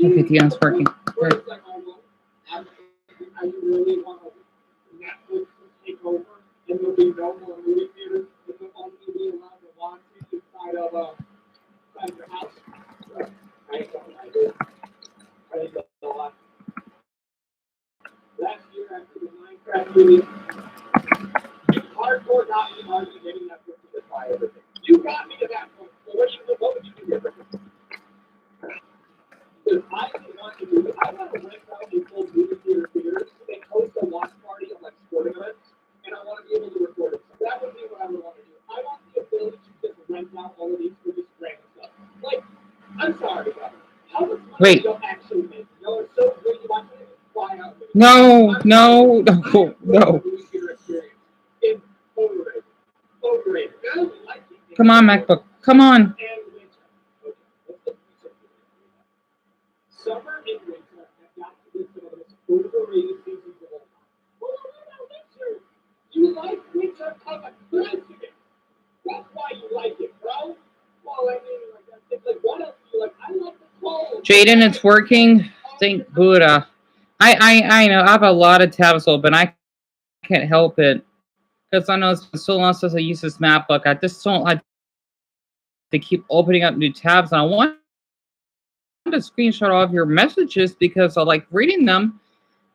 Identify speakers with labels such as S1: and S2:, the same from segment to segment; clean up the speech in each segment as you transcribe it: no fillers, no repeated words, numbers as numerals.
S1: Okay, Deon's working. Good. Wait. No, no, no, no. Come on, MacBook. Come on. Jaden, it's working. Thank Buddha. I know I have a lot of tabs open. I can't help it because I know it's been so long since I used this MacBook. I just don't like to keep opening up new tabs. And I wanted to screenshot all of your messages because I like reading them.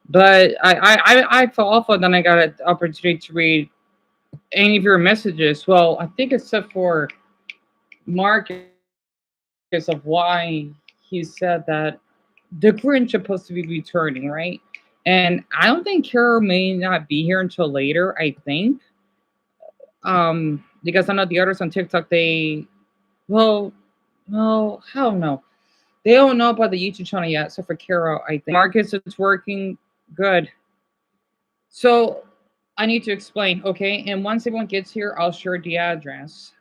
S1: But I fell off and then I got an opportunity to read any of your messages. Well, I think except for Marcus of why he said that the Grinch supposed to be returning, right? And I don't think Kara may not be here until later, I think. Because I know the others on TikTok, well, well, hell no. They don't know about the YouTube channel yet, so for Kara, I think. Marcus, it's working good. So I need to explain, okay? And once everyone gets here, I'll share the address.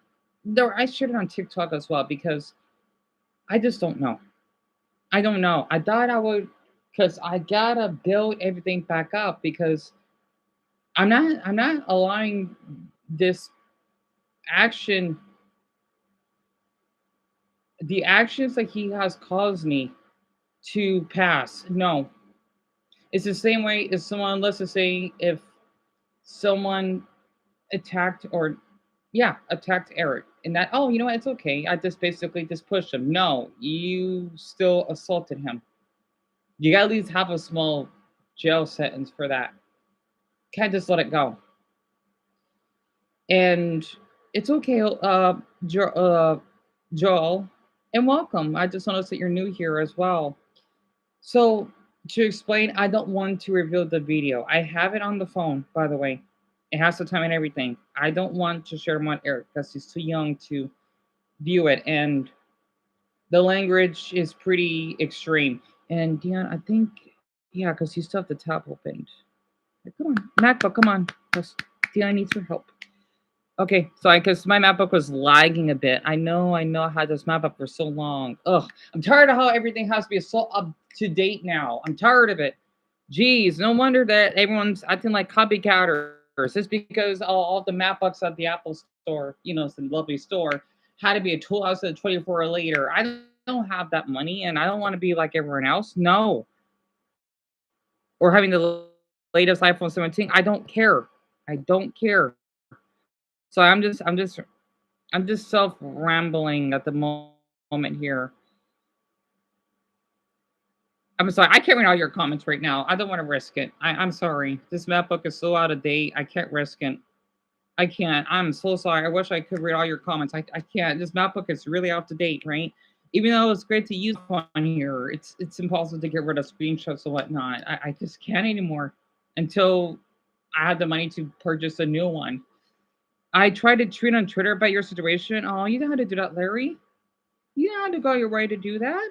S1: Though I shared it on TikTok as well because I just don't know. I don't know. I thought I would because I gotta build everything back up because I'm not allowing this action the actions that he has caused me to pass. No. It's the same way as someone, let's just say if someone attacked or yeah, attacked Eric. And that, oh, you know what, it's okay. I just basically just pushed him. No, you still assaulted him. You gotta at least have a small jail sentence for that. Can't just let it go. And it's okay, Joel, and welcome. I just noticed that you're new here as well. So to explain, I don't want to reveal the video. I have it on the phone, by the way. It has the time and everything. I don't want to share them on Eric because he's too young to view it, and the language is pretty extreme. And Deon, I think, yeah, because you still have the tab opened. Like, come on, MacBook, come on. Deon needs your help. Okay, so because my MacBook was lagging a bit. I know I had this MacBook for so long. Ugh, I'm tired of how everything has to be so up to date now. I'm tired of it. Jeez, no wonder that everyone's acting like copycatters. It's because all the MacBooks at the Apple store, it's a lovely store, had to be a 2024 or later. I don't have that money, and I don't want to be like everyone else. No, or having the latest iPhone 17. I don't care. I don't care. So I'm just self rambling at the moment here. I'm sorry. I can't read all your comments right now. I don't want to risk it. I'm sorry. This MacBook is so out of date. I can't risk it. I can't. I'm so sorry. I wish I could read all your comments. I can't. This MacBook is really out to date, right? Even though it's great to use on here, it's impossible to get rid of screenshots and whatnot. I just can't anymore until I had the money to purchase a new one. I tried to tweet on Twitter about your situation. Oh, you know how to do that, Larry? You know how to go your way to do that?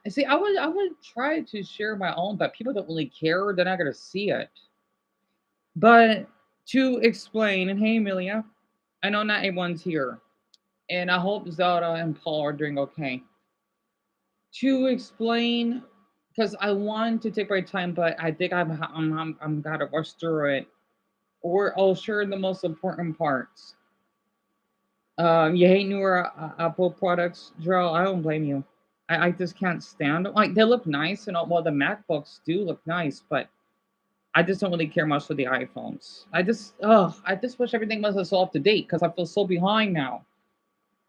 S1: I see. I would try to share my own, but people don't really care. They're not gonna see it. But to explain, and hey, Amelia, I know not everyone's here, and I hope Zelda and Paul are doing okay. To explain, because I want to take my time, but I think I'm gotta rush through it, or I'll share the most important parts. You hate newer Apple products, Gerald. I don't blame you. I just can't stand them. Like, they look nice and all, well, the MacBooks do look nice, but I just don't really care much for the iPhones. I just wish everything was so up to date because I feel so behind now.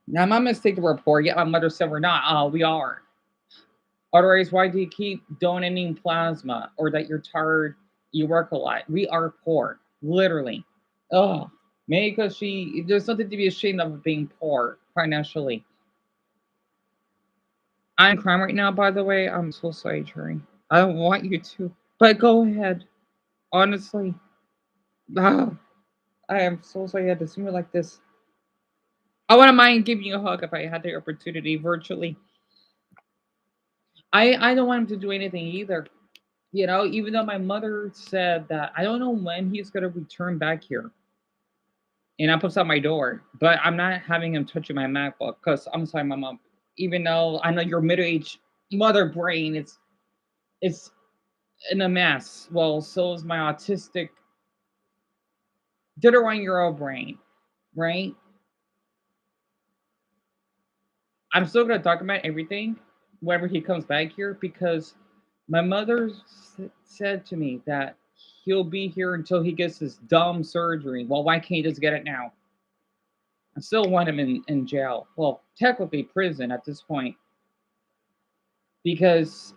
S1: Now, my mistake to report. Yeah, my mother said we're not. We are. Otherwise, why do you keep donating plasma or that you're tired, you work a lot? We are poor, literally. Oh, maybe because there's nothing to be ashamed of being poor financially. I'm crying right now, by the way. I'm so sorry, Cherry. I don't want you to, but go ahead. Honestly, ah, I am so sorry you had to see me like this. I wouldn't mind giving you a hug if I had the opportunity virtually. I don't want him to do anything either. You know, even though my mother said that I don't know when he's gonna return back here. And I pops out my door, but I'm not having him touching my MacBook because I'm sorry, my mom. Even though I know your middle-aged mother brain, it's in a mess. Well, so is my autistic 31-year-old brain, right? I'm still gonna document everything whenever he comes back here because my mother said to me that he'll be here until he gets his dumb surgery. Well, why can't he just get it now? I still want him in jail. Well, technically prison at this point because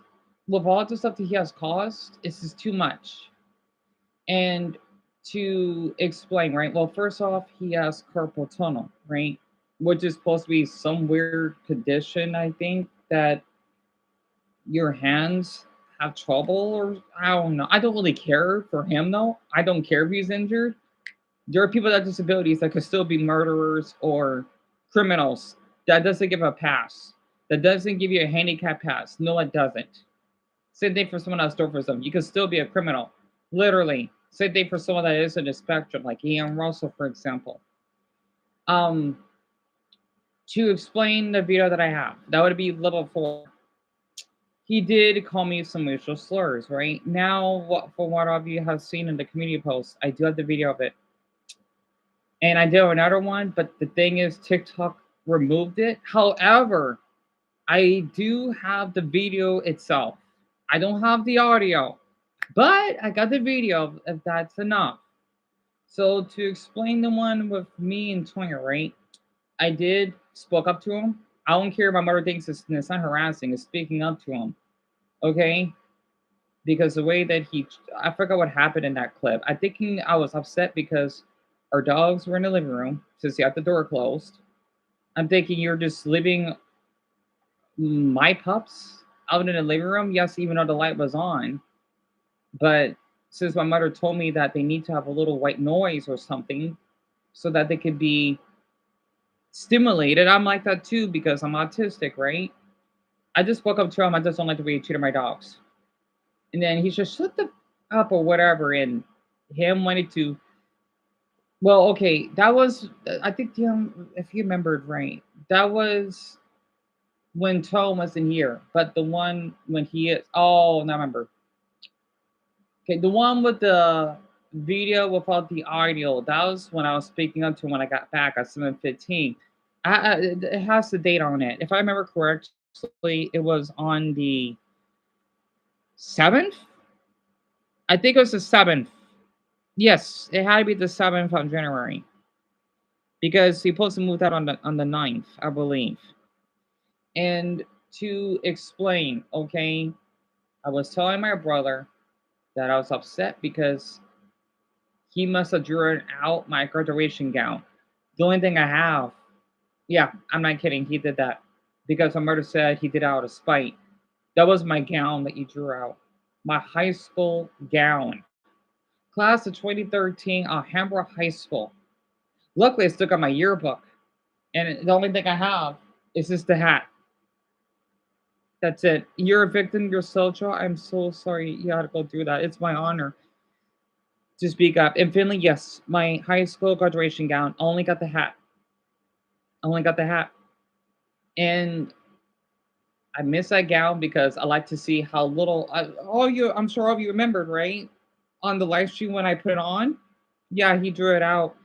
S1: with all the stuff that he has caused, it's just too much. And to explain, right? Well, first off, he has carpal tunnel, right? Which is supposed to be some weird condition, I think, that your hands have trouble, or I don't know. I don't really care for him though. I don't care if he's injured. There are people that have disabilities that could still be murderers or criminals. That doesn't give a pass. That doesn't give you a handicap pass. No, it doesn't. Same thing for someone else door for them. You can still be a criminal. Literally. Same thing for someone that is in the spectrum, like Ian Russell, for example. Um, to explain the video that I have, that would be level 4. He did call me some racial slurs, right? Now, what for what of you have seen in the community post, I do have the video of it. And I do another one, but the thing is TikTok removed it. However, I do have the video itself. I don't have the audio, but I got the video if that's enough. So to explain the one with me and Tonya, right? I did spoke up to him. I don't care if my mother thinks it's not harassing, it's speaking up to him. Okay? Because the way that I forgot what happened in that clip. I think I was upset because our dogs were in the living room since he had the door closed. I'm thinking you're just leaving my pups out in the living room. Yes, even though the light was on, but since my mother told me that they need to have a little white noise or something so that they could be stimulated, I'm like that too because I'm autistic, right? I just spoke up to him. I just don't like the way he treated my dogs. And then he just shut the up or whatever. And him wanted to. Well, okay, that was I think if you remembered right, that was when Tom wasn't here. But the one when he is, oh, now I remember. Okay, the one with the video without the audio. That was when I was speaking up to him when I got back at 7:15. It has the date on it. If I remember correctly, it was on the 7th. I think it was the 7th. Yes, it had to be the 7th of January because he supposed to move that on the 9th, I believe. And to explain, okay, I was telling my brother that I was upset because he must have drawn out my graduation gown. The only thing I have, yeah, I'm not kidding, he did that because my mother said he did it out of spite. That was my gown that you drew out, my high school gown, class of 2013, Alhambra High School. Luckily, I still got my yearbook, and the only thing I have is just the hat. That's it. You're a victim yourself, Joe. I'm so sorry you had to go through that. It's my honor to speak up. And Finley, yes, my high school graduation gown. Only got the hat. Only got the hat. And I miss that gown because I like to see how little. I'm sure all of you remembered, right? On the live stream when I put it on. Yeah, he drew it out.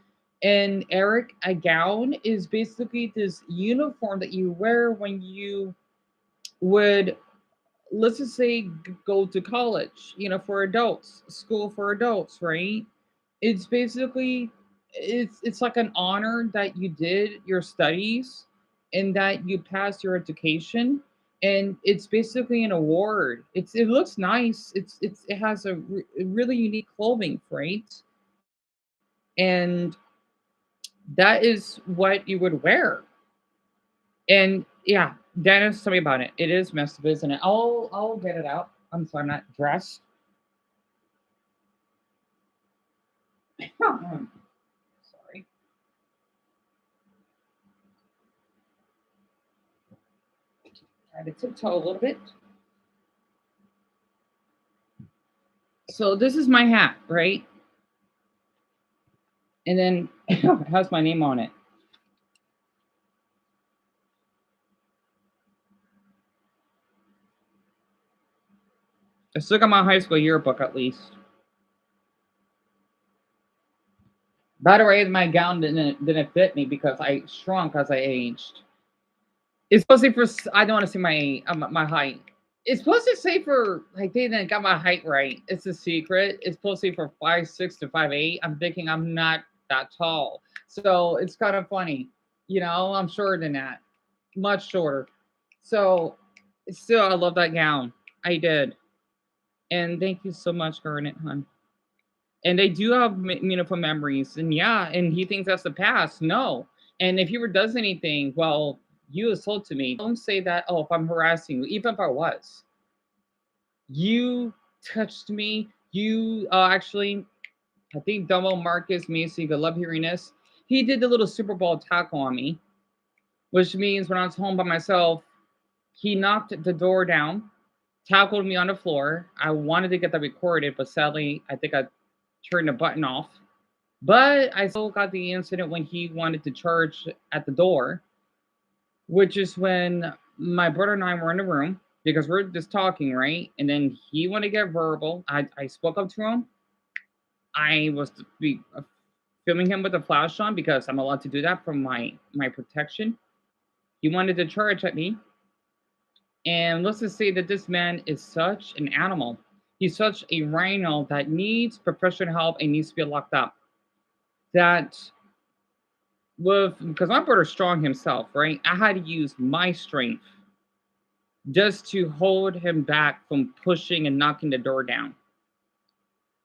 S1: And Eric, a gown is basically this uniform that you wear when you would, let's just say, go to college, for adults, school for adults, right? It's basically, it's like an honor that you did your studies and that you passed your education, and it's basically an award. It looks nice. It has a really unique clothing, right? And that is what you would wear. And yeah, Dennis, tell me about it. It is messed up, isn't it? I'll get it out. I'm sorry, I'm not dressed. Sorry. Try to tiptoe a little bit. So this is my hat, right? And then it has my name on it. I still got my high school yearbook at least. By the way, my gown didn't fit me because I shrunk as I aged. It's supposed to be for I don't want to see my height. It's supposed to say for like they didn't got my height right. It's a secret. It's supposed to be for 5'6" to 5'8". I'm thinking I'm not that tall, so it's kind of funny. I'm shorter than that, much shorter. So still, I love that gown. I did, and thank you so much, Garnet, hon. And they do have meaningful memories, and yeah, and he thinks that's the past. No, and if he ever does anything, well, you assaulted me. Don't say that. Oh, if I'm harassing you, even if I was, you touched me. You actually, I think Domo Marcus Macy, I love hearing this. He did the little Super Bowl tackle on me, which means when I was home by myself, he knocked the door down, tackled me on the floor. I wanted to get that recorded, but sadly, I think I turned the button off. But I still got the incident when he wanted to charge at the door, which is when my brother and I were in the room because we're just talking, right? And then he wanted to get verbal. I spoke up to him. I was filming him with a flash on because I'm allowed to do that for my protection. He wanted to charge at me, and let's just say that this man is such an animal. He's such a rhino that needs professional help and needs to be locked up. That with because my brother's strong himself, right? I had to use my strength just to hold him back from pushing and knocking the door down.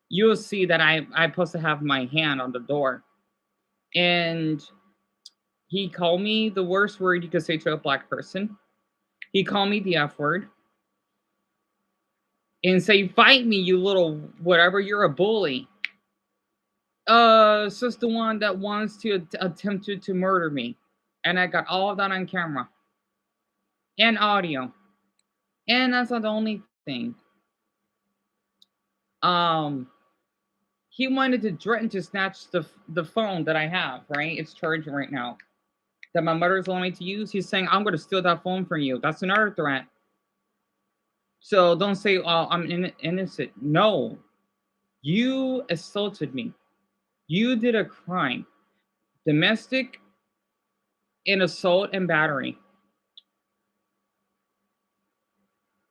S1: You'll see that I'm supposed to have my hand on the door. And he called me the worst word you could say to a black person. He called me the F word and say, "Fight me, you little whatever, you're a bully." It's just the one that wants to attempt to murder me. And I got all of that on camera and audio. And that's not the only thing. Um, he wanted to threaten to snatch the phone that I have, right? It's charging right now. That my mother's allowing me to use. He's saying, "I'm gonna steal that phone from you." That's another threat. So don't say, "Oh, I'm innocent." No, you assaulted me. You did a crime. Domestic and assault and battery.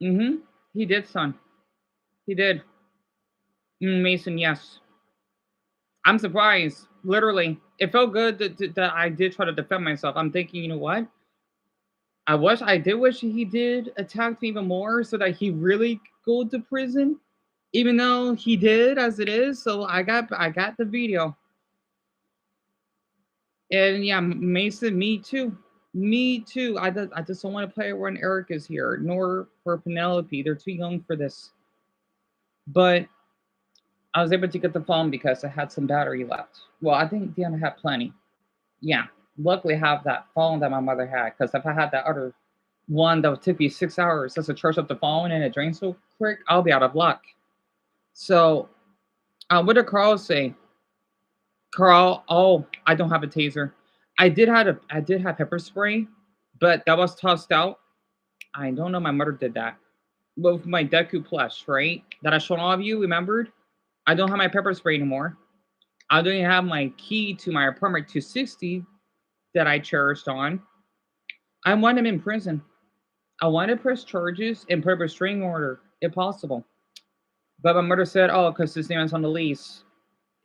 S1: Mm-hmm. He did, son. He did. Mason, yes. I'm surprised. Literally, it felt good that I did try to defend myself. I'm thinking, you know what? I did wish he did attack me even more so that he really go to prison, even though he did as it is. So I got the video, and yeah, Mason, me too, me too. I just don't want to play it when Eric is here, nor for Penelope. They're too young for this. But I was able to get the phone because I had some battery left. Well, I think Deon had plenty. Yeah, luckily I have that phone that my mother had. Because if I had that other one that would take me 6 hours just to charge up the phone and it drains so quick, I'll be out of luck. So, what did Carl say? Carl, oh, I don't have a taser. I did have pepper spray, but that was tossed out. I don't know. My mother did that with my Deku plush, right? That I showed all of you. Remembered? I don't have my pepper spray anymore. I don't even have my key to my apartment 260 that I cherished on. I want him in prison. I wanted to press charges and put a restraining order if possible. But my mother said, oh, because his name is on the lease.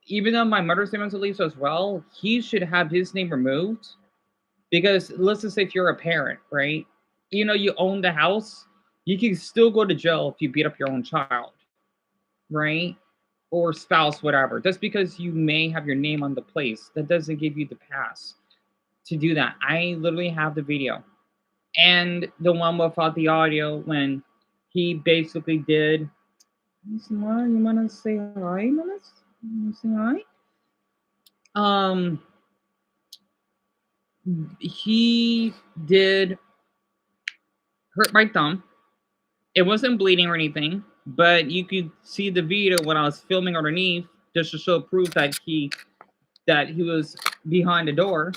S1: Even though my mother's name is on the lease as well, he should have his name removed. Because let's just say if you're a parent, right? You know, you own the house, you can still go to jail if you beat up your own child, right? Or spouse, whatever. Just because you may have your name on the place, that doesn't give you the pass to do that. I literally have the video and the one without the audio when he basically did. You wanna say hi, Menace? You wanna say hi? Um, he did hurt my thumb. It wasn't bleeding or anything, but you could see the video when I was filming underneath just to show proof that he was behind the door.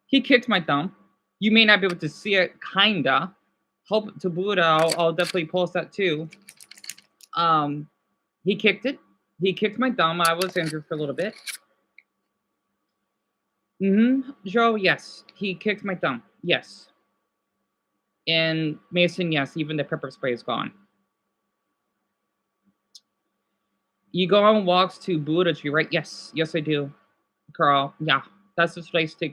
S1: He kicked my thumb. You may not be able to see it, kinda. Hope to Buddha, I'll definitely post that too. Um, he kicked it. He kicked my thumb. I was injured for a little bit. Joe, yes. He kicked my thumb. Yes. And Mason, yes. Even the pepper spray is gone. You go on walks to Buddha tree, right? Yes. Yes, I do. Carl. Yeah. That's the place to.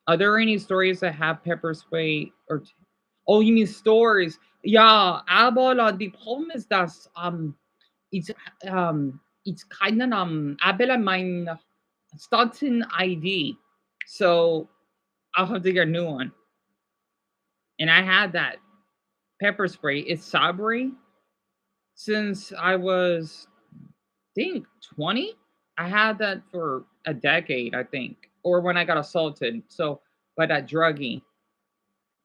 S1: Are there any stories that have pepper spray or oh, you mean stores? Yeah, aber the problem is that it's it's kind of aber mein starting ID, so I'll have to get a new one. And I had that pepper spray. It's Sabri since I was I think 20. I had that for a decade, I think, or when I got assaulted. So by that druggie,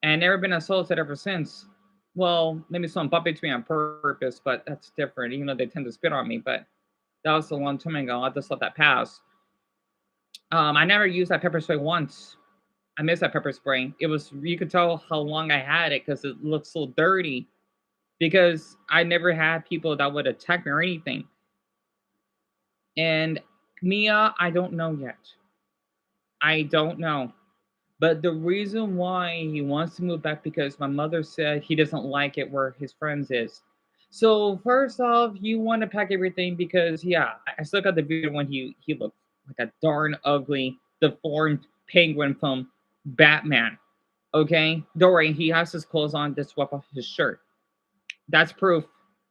S1: and never been assaulted ever since. Well, maybe someone bumped into me on purpose, but that's different. Even though they tend to spit on me, but that was a long time ago. I just let that pass. I never used that pepper spray once. I miss that pepper spray. It was you could tell how long I had it because it looked so dirty. Because I never had people that would attack me or anything. And Mia, I don't know yet. I don't know. But the reason why he wants to move back because my mother said he doesn't like it where his friends is. So first off, you want to pack everything because yeah, I still got the video when he looked like a darn ugly, deformed penguin from Batman. Okay, don't worry, he has his clothes on. Just swap off his shirt. That's proof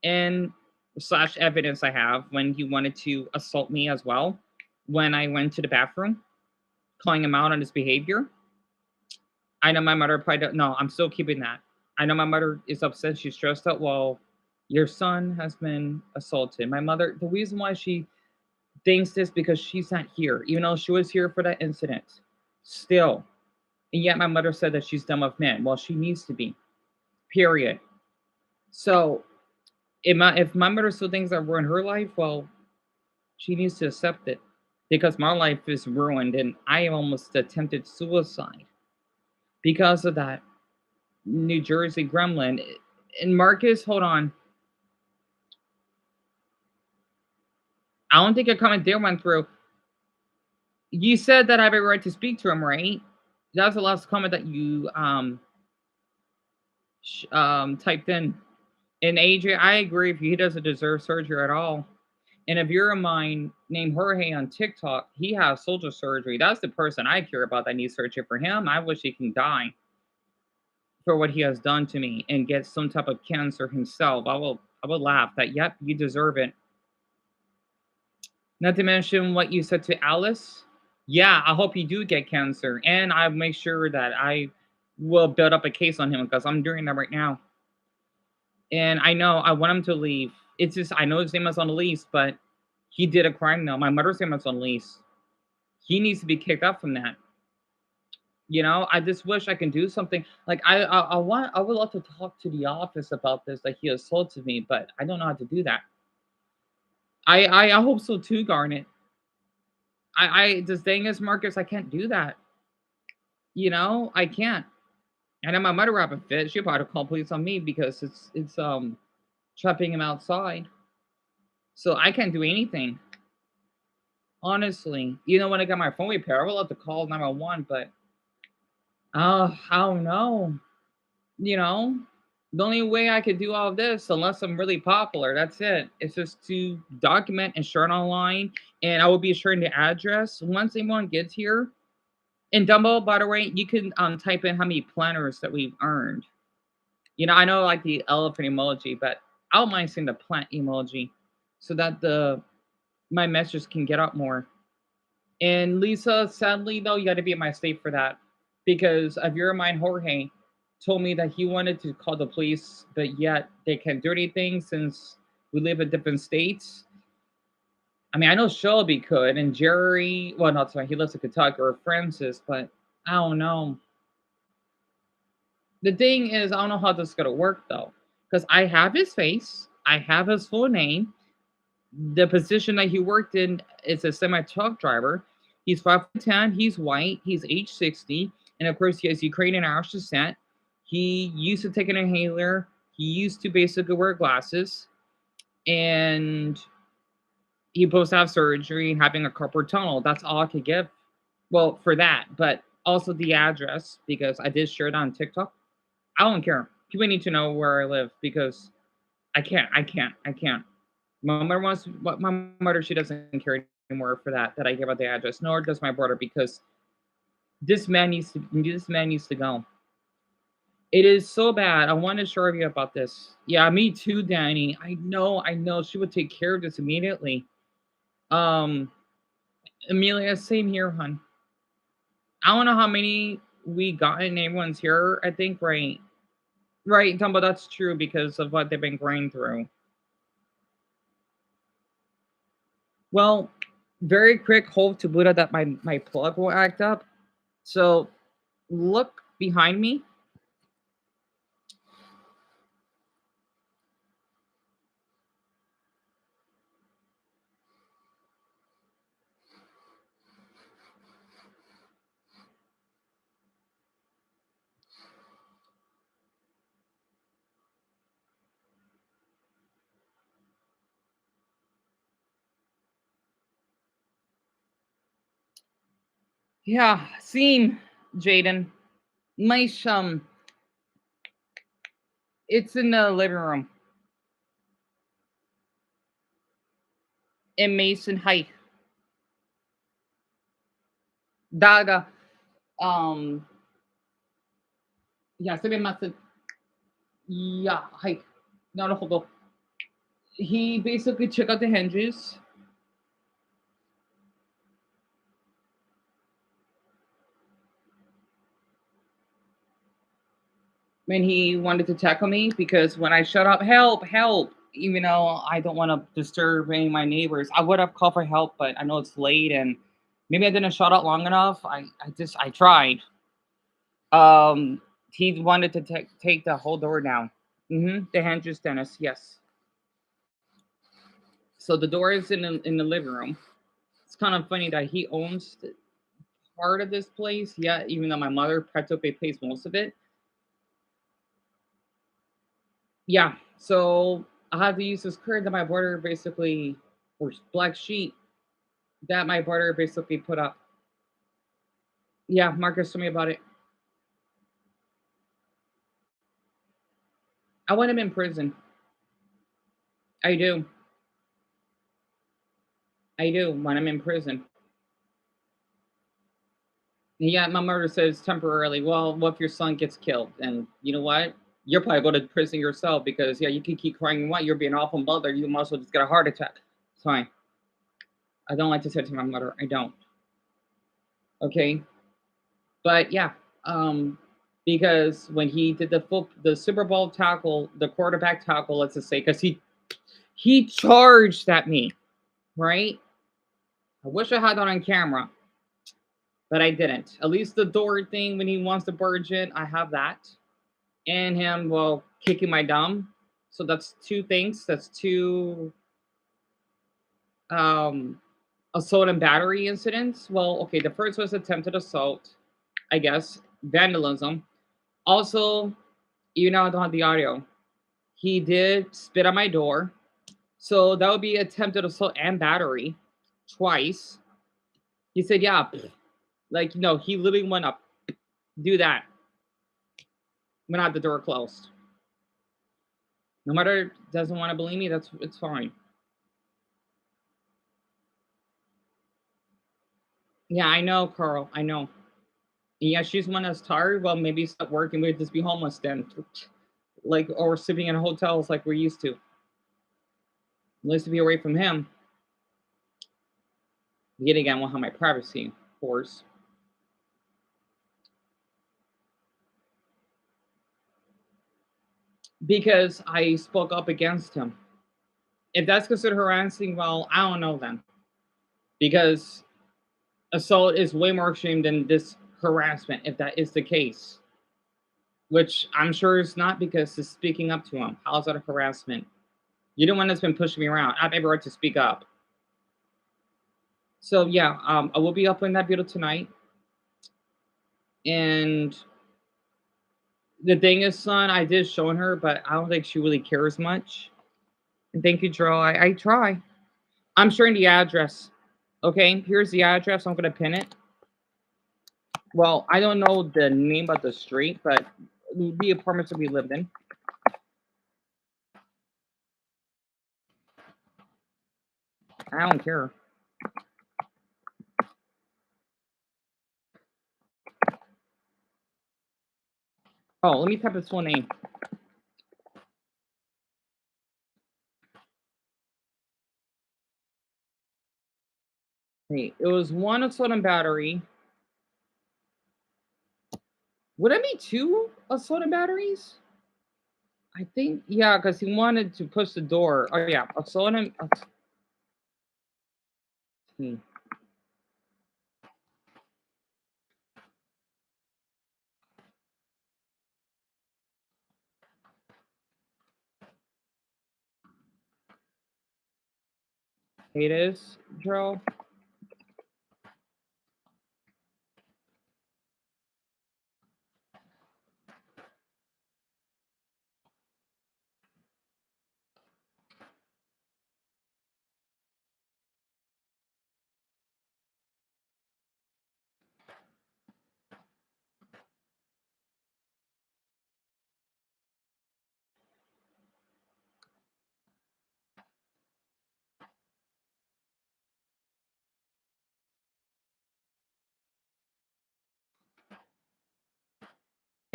S1: and slash evidence I have when he wanted to assault me as well. When I went to the bathroom, calling him out on his behavior. I know my mother probably don't. No, I'm still keeping that. I know my mother is upset. She's stressed out. Well, your son has been assaulted. My mother, the reason why she thinks this because she's not here, even though she was here for that incident. Still, and yet my mother said that she's done with men. Well, she needs to be. Period. So, if my mother still thinks that we're in her life, well, she needs to accept it because my life is ruined and I almost attempted suicide because of that New Jersey gremlin. And Marcus, hold on. I don't think a comment there went through. You said that I have a right to speak to him, right? That was the last comment that you typed in. And AJ, I agree. If he doesn't deserve surgery at all, and if you're a mine named Jorge on TikTok, he has soldier surgery. That's the person I care about that needs surgery. For him, I wish he can die for what he has done to me and get some type of cancer himself. I will laugh that, yep, you deserve it. Not to mention what you said to Alice. Yeah, I hope you do get cancer. And I make sure that I will build up a case on him because I'm doing that right now. And I know I want him to leave. It's just I know his name is on the lease, but he did a crime now. My mother's name is on the lease. He needs to be kicked out from that. I just wish I can do something. Like I would love to talk to the office about this. Like he assaulted me, but I don't know how to do that. I hope so too, Garnet. I the thing is, Marcus, I can't do that. I can't. And then my mother have a fit. She'll probably call police on me because it's trapping him outside. So I can't do anything. Honestly, when I got my phone repaired, I would love to call 911, but I don't know. You know, The only way I could do all of this, unless I'm really popular, that's it. It's just to document and share it online, and I will be sharing the address once anyone gets here. In Dumbo, by the way, you can type in how many planners that we've earned. I know like the elephant emoji, but I don't mind seeing the plant emoji so that the my message can get out more. And Lisa, sadly though, you got to be in my state for that because a viewer of mine, Jorge, told me that he wanted to call the police, but yet they can't do anything since we live in different states. I mean, I know Shelby could, and Jerry. Well, not sorry, he lives in Kentucky or Francis, but I don't know. The thing is, I don't know how this is gonna work though, because I have his face, I have his full name, the position that he worked in is a semi truck driver. He's 5'10", he's white, he's age 60, and of course he has Ukrainian Irish descent. He used to take an inhaler. He used to basically wear glasses, and he supposed to have surgery and having a carpal tunnel. That's all I could give. Well, for that, but also the address because I did share it on TikTok. I don't care. People need to know where I live because I can't. My mother, she doesn't care anymore for that I give out the address, nor does my brother because this man needs to go. It is so bad. I want to share you about this. Yeah, me too, Danny. I know. She would take care of this immediately. Um, Amelia, same here, hun. I don't know how many we got in everyone's here. I think right, Dumbo, that's true because of what they've been going through. Well, very quick hope to Buddha that my plug will act up. So look behind me. Yeah, seen Jaden. Nice. It's in the living room in Mason Height. Daga. Um. Yeah, sabi mas. Yeah, height. No, hold on. He basically took out the hinges. When he wanted to tackle me because when I shut up, help, help, even though I don't want to disturb any of my neighbors, I would have called for help, but I know it's late and maybe I didn't shut up long enough. I tried. Um, he wanted to take the whole door down. The hinges, Dennis. Yes. So the door is in the living room. It's kind of funny that he owns part of this place. Yeah, even though my mother practically pays most of it. Yeah. So I have to use this curtain that my brother basically, or black sheet that my brother basically put up. Yeah, Marcus told me about it. I want him in prison. I do. I do want him in prison. Yeah, my mother says temporarily. Well, what if your son gets killed? And you know what? You're probably going to prison yourself because yeah, you can keep crying. What? You're being awful mother. You might as well just get a heart attack. It's fine. I don't like to say it to my mother. I don't. Okay. But yeah, um, because when he did the Super Bowl tackle, the quarterback tackle, let's just say, because he charged at me, right? I wish I had that on camera, but I didn't. At least the door thing when he wants to barge in, I have that, and him well kicking my dumb. So that's two things. That's two um assault and battery incidents. Well, okay, the first was attempted assault, I guess, vandalism. Also, even though I don't have the audio, he did spit on my door. So that would be attempted assault and battery twice. He said, yeah, like, he literally went up, do that when I had the door closed. No matter doesn't want to believe me, it's fine. Yeah, I know, Carl. I know. Yeah, she's one that's tired. Well, maybe stop working. We'd just be homeless then, like or sleeping in hotels like we're used to. At least to be away from him. Yet again, I will have my privacy, of course, because I spoke up against him. If that's considered harassing, well, I don't know then, because assault is way more extreme than this harassment. If that is the case, which I'm sure it's not, because it's speaking up to him. How's that a harassment? You're the one that's been pushing me around. I have every right to speak up. So yeah, I will be uploading that video tonight. And the thing is, son, I did show her, but I don't think she really cares much. And thank you, Joe. I try. I'm sharing the address. Okay, here's the address. I'm gonna pin it. Well, I don't know the name of the street, but the apartments that we lived in. I don't care. Oh, let me type his full name. Hey, it was one assault and battery. Would it be two assault and batteries? I think, yeah, because he wanted to push the door. Oh yeah, assault and. Hmm. It is, Joe.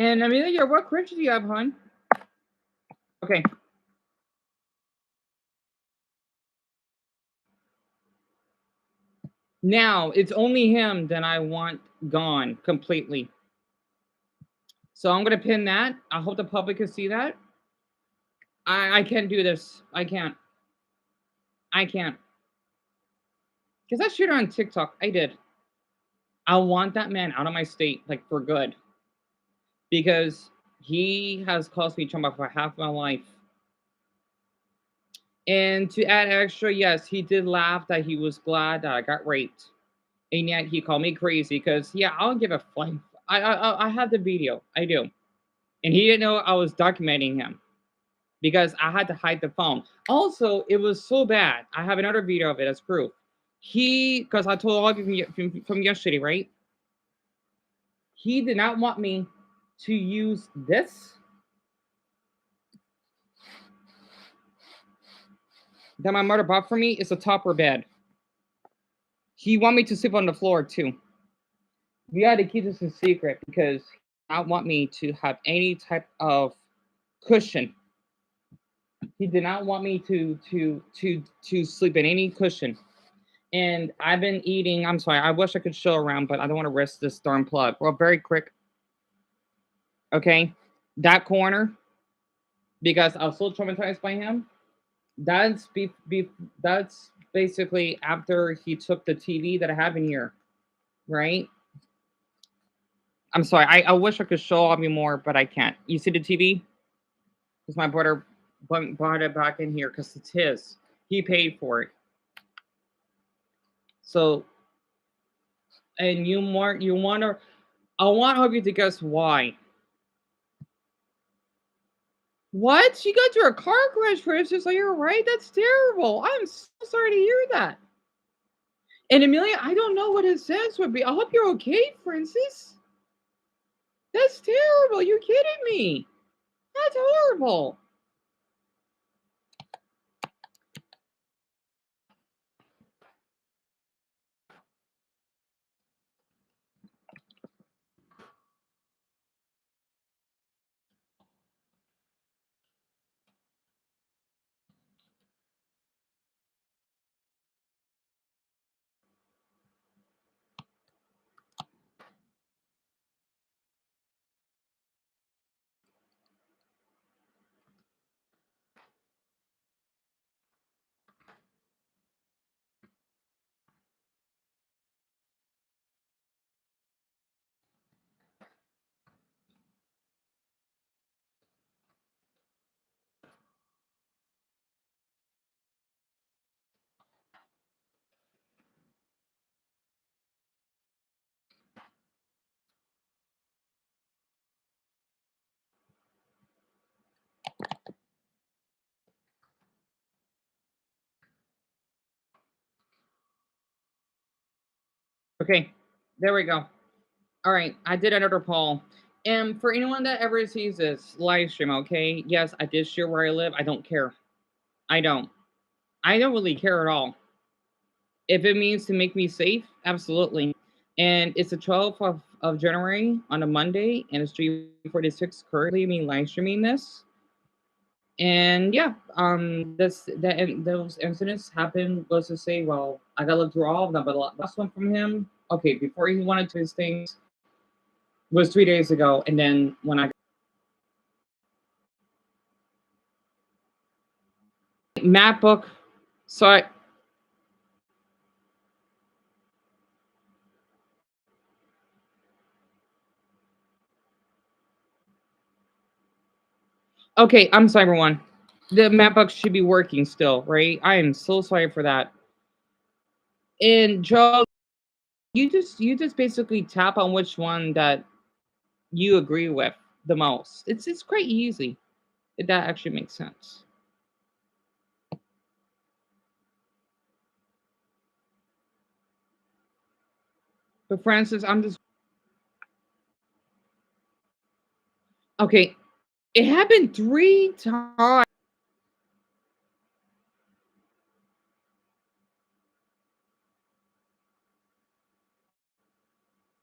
S1: And Amelia, what cringe do you have, hon? Okay. Now it's only him that I want gone completely. So I'm gonna pin that. I hope the public can see that. I can't do this. I can't. I can't. Because I shared it on TikTok. I did. I want that man out of my state, like for good. Because he has caused me trauma for half my life. And to add extra, yes, he did laugh that he was glad that I got raped. And yet he called me crazy because, yeah, I don't give a fuck. I have the video. I do. And he didn't know I was documenting him because I had to hide the phone. Also, it was so bad. I have another video of it as proof. Because I told all of you from yesterday, right? He did not want me to use this that my mother bought for me. It's a topper bed. He wanted me to sleep on the floor too. We had to keep this a secret because he did not want me to have any type of cushion. He did not want me to sleep in any cushion. And I've been eating. I'm sorry. I wish I could show around, but I don't want to risk this darn plug. Well, very quick. Okay, that corner, because I was so traumatized by him. That's basically after he took the TV that I have in here, right? I'm sorry. I wish I could show off you more, but I can't. You see the TV? Because my brother brought it back in here because it's his. He paid for it. So, and you wonder, I want all of you to guess why. What? You got your car crash, Princess? Are you right? That's terrible. I'm so sorry to hear that. And Amelia, I don't know what his sense would be. I hope you're okay, Princess. That's terrible. You're kidding me. That's horrible. Okay, there we go. All right, I did another poll. And for anyone that ever sees this live stream, okay, yes, I did share where I live. I don't care. I don't. I don't really care at all. If it means to make me safe, absolutely. And it's the 12th of January on a Monday, and it's 3:46 currently. Me live streaming this, and yeah, those incidents happened. Let's just say, well, I gotta look through all of them, but the last one from him, okay, before he wanted to his things was 3 days ago, and then when I map book, so I okay, I'm sorry, everyone. The map book should be working still, right? I am so sorry for that. And Joe, you just basically tap on which one that you agree with the most. It's quite easy. If that actually makes sense. But Francis, I'm just okay. It happened 3 times.